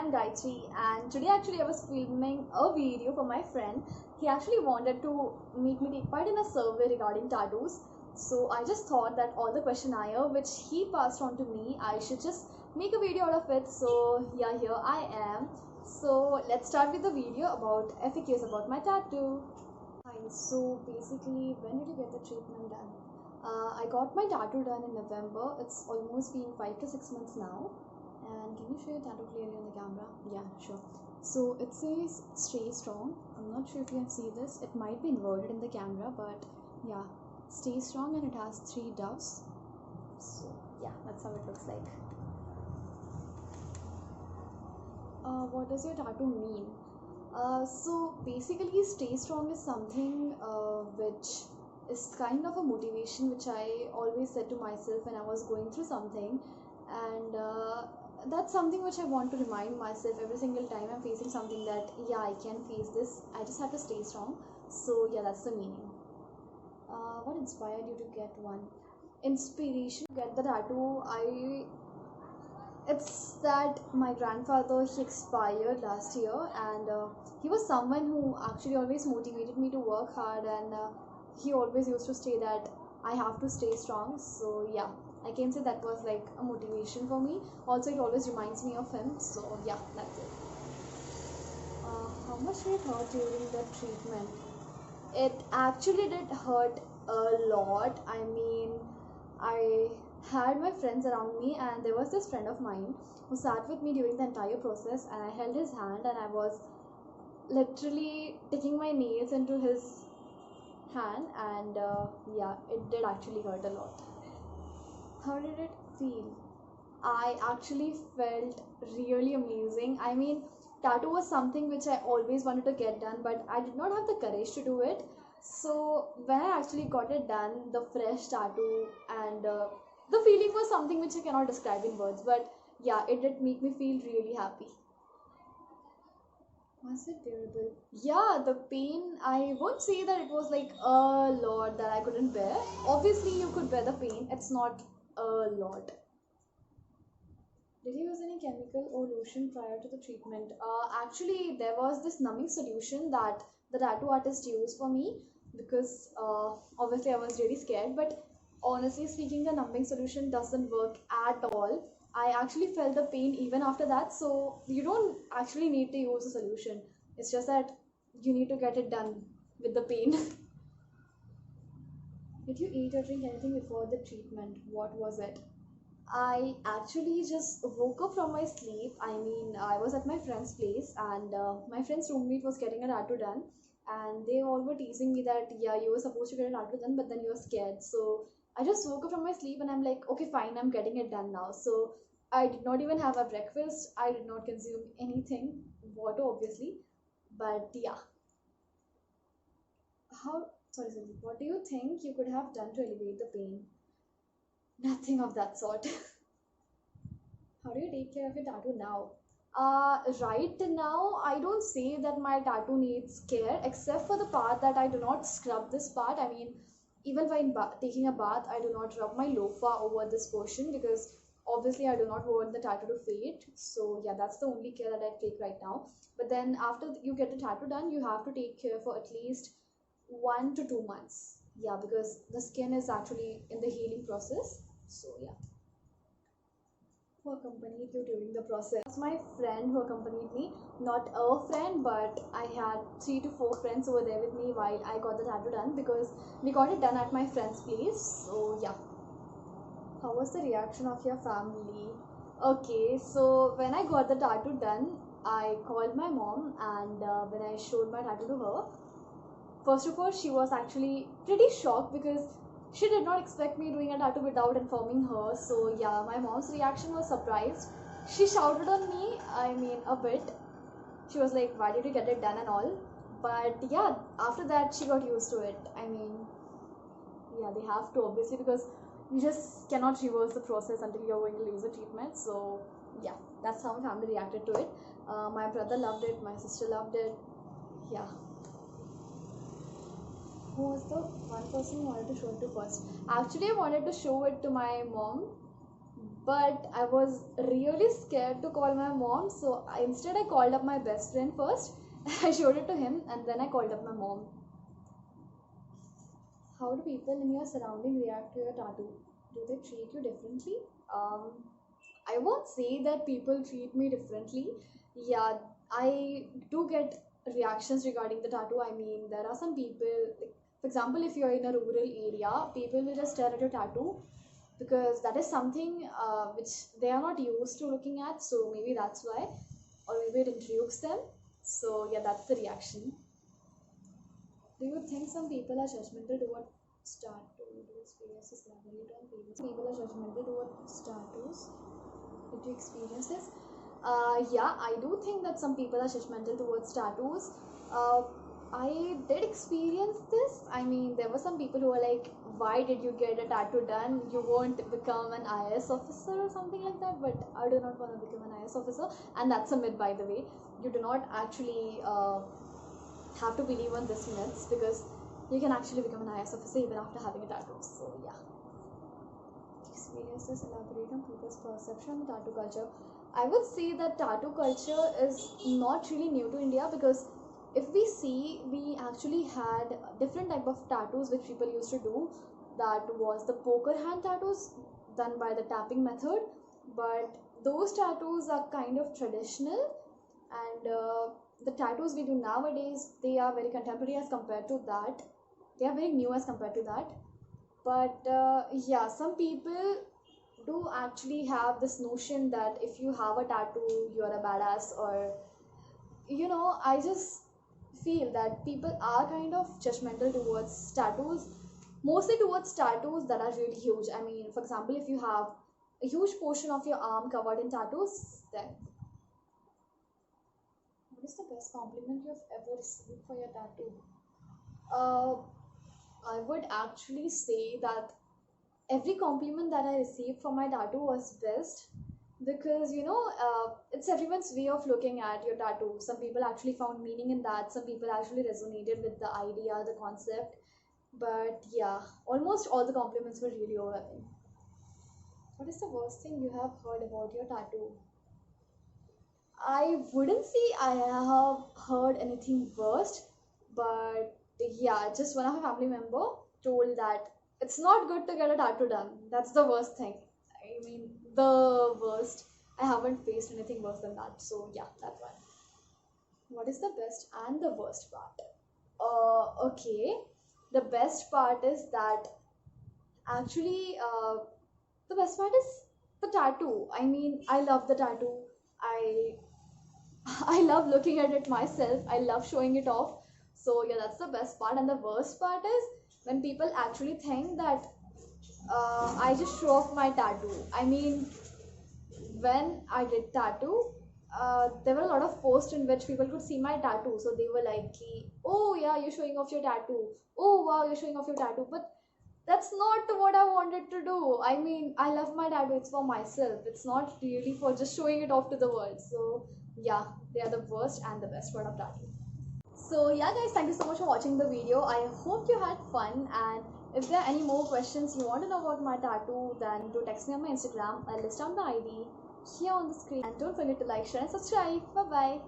am Gayatri, and today actually I was filming a video for my friend. He actually wanted to make me take part in a survey regarding tattoos. So I just thought that all the questionnaire which he passed on to me, I should just make a video out of it. So yeah, here I am. So let's start with the video about FAQs about my tattoo. Fine. So basically, when did you get the treatment done? I got my tattoo done in November. It's almost been 5 to 6 months now. And can you show your tattoo clearly on the camera? Yeah, sure. So it says stay strong. I'm not sure if you can see this. It might be inverted in the camera, but yeah, stay strong, and it has 3 doves. So yeah, that's how it looks like. What does your tattoo mean? So basically, stay strong is something which is kind of a motivation which I always said to myself when I was going through something, and that's something which I want to remind myself every single time I'm facing something that yeah, I can face this. I just have to stay strong. So yeah, that's the meaning. What inspired you to get one? Inspiration to get the tattoo, it's that my grandfather, he expired last year, and he was someone who actually always motivated me to work hard, and he always used to say that I have to stay strong. So yeah, I can say that was like a motivation for me. Also, it always reminds me of him. So yeah, that's it. How much did it hurt during the treatment? It actually did hurt a lot. I mean, I had my friends around me, and there was this friend of mine who sat with me during the entire process, and I held his hand, and I was literally taking my nails into his hand, and yeah, it did actually hurt a lot. How did it feel? I actually felt really amazing. I mean, tattoo was something which I always wanted to get done, but I did not have the courage to do it. So when I actually got it done, the fresh tattoo, and the feeling was something which I cannot describe in words. But yeah, it did make me feel really happy. Was it bearable? Yeah, the pain, I won't say that it was like a lot that I couldn't bear. Obviously, you could bear the pain, it's not a lot. Did you use any chemical or lotion prior to the treatment? Actually, there was this numbing solution that the tattoo artist used for me because obviously I was really scared. But honestly speaking, the numbing solution doesn't work at all. I actually felt the pain even after that. So you don't actually need to use a solution. It's just that you need to get it done with the pain. Did you eat or drink anything before the treatment? What was it? I actually just woke up from my sleep. I mean, I was at my friend's place, and my friend's roommate was getting a tattoo done, and they all were teasing me that yeah, you were supposed to get a tattoo done, but then you were scared. So I just woke up from my sleep, and I'm like, okay, fine, I'm getting it done now. So I did not even have a breakfast. I did not consume anything, water obviously, but yeah. How? Sorry, sorry. What do you think you could have done to alleviate the pain? Nothing of that sort. How do you take care of your tattoo now? Right now, I don't say that my tattoo needs care, except for the part that I do not scrub this part. I mean, even when taking a bath, I do not rub my loofah over this portion because obviously I do not want the tattoo to fade. So yeah, that's the only care that I take right now. But then after you get the tattoo done, you have to take care for at least 1 to 2 months. Yeah, because the skin is actually in the healing process. So yeah, who accompanied you during the process? It was my friend who accompanied me, not a friend, but I had 3 to 4 friends who were there with me while I got the tattoo done because we got it done at my friend's place. So yeah. How was the reaction of your family? Okay, so when I got the tattoo done, I called my mom, and when I showed my tattoo to her, first of all, she was actually pretty shocked because she did not expect me doing a tattoo without informing her. So yeah, my mom's reaction was surprised. She shouted on me, I mean a bit. She was like, why did you get it done and all? But yeah, after that she got used to it. I mean, yeah, they have to obviously because you just cannot reverse the process until you're going to lose the treatment. So yeah, that's how my family reacted to it. My brother loved it, my sister loved it. Yeah. Who was the one person who wanted to show it to first? Actually, I wanted to show it to my mom, But I was really scared to call my mom, so instead I called up my best friend first. I showed it to him and then I called up my mom. How do people in your surrounding react to your tattoo? Do they treat you differently? Um, I won't say that people treat me differently. Yeah, I do get reactions regarding the tattoo. I mean, there are some people, like, for example, if you're in a rural area, people will just stare at your tattoo because that is something which they are not used to looking at. So maybe that's why, or maybe it intrigues them. So yeah, that's the reaction. Do you think some people are judgmental towards tattoos? Do experiences elaborate on previous? People are judgmental towards tattoos. Did you experience this? Yeah, I do think that some people are judgmental towards tattoos. Uh, I did experience this. I mean, there were some people who were like, "Why did you get a tattoo done? You won't become an IS officer or something like that." But I do not want to become an IS officer, and that's a myth, by the way. You do not actually have to believe on this myths because you can actually become an IS officer even after having a tattoo. So yeah. Experiences elaborate on people's perception of tattoo culture. I would say that tattoo culture is not really new to India because if we see, we actually had different type of tattoos which people used to do. That was the poker hand tattoos done by the tapping method, but those tattoos are kind of traditional, and the tattoos we do nowadays, they are very contemporary as compared to that. They are very new as compared to that. But yeah, some people do actually have this notion that if you have a tattoo you're a badass, or I just feel that people are kind of judgmental towards tattoos, mostly towards tattoos that are really huge. I mean, for example, if you have a huge portion of your arm covered in tattoos, then what is the best compliment you've ever received for your tattoo? uh, I would actually say that every compliment that I received for my tattoo was best because it's everyone's way of looking at your tattoo. Some people actually found meaning in that, some people actually resonated with the idea, the concept. But yeah, almost all the compliments were really overwhelming. What is the worst thing you have heard about your tattoo? I wouldn't say I have heard anything worst, but yeah, just one of my family member told that it's not good to get a tattoo done. That's the worst thing. I mean, the worst. I haven't faced anything worse than that. So yeah, that one. What is the best and the worst part? Okay. The best part is that actually, the best part is the tattoo. I mean, I love the tattoo. I I love looking at it myself. I love showing it off. So yeah, that's the best part. And the worst part is when people actually think that I just show off my tattoo. I mean, when I did tattoo, there were a lot of posts in which people could see my tattoo. So they were like, "Oh yeah, you're showing off your tattoo. Oh wow, you're showing off your tattoo." But that's not what I wanted to do. I mean, I love my tattoo. It's for myself. It's not really for just showing it off to the world. So yeah, they are the worst and the best part of tattoo. So yeah guys, thank you so much for watching the video. I hope you had fun, and if there are any more questions you want to know about my tattoo, then do text me on my Instagram. I'll list down the ID here on the screen, and don't forget to like, share and subscribe. Bye bye.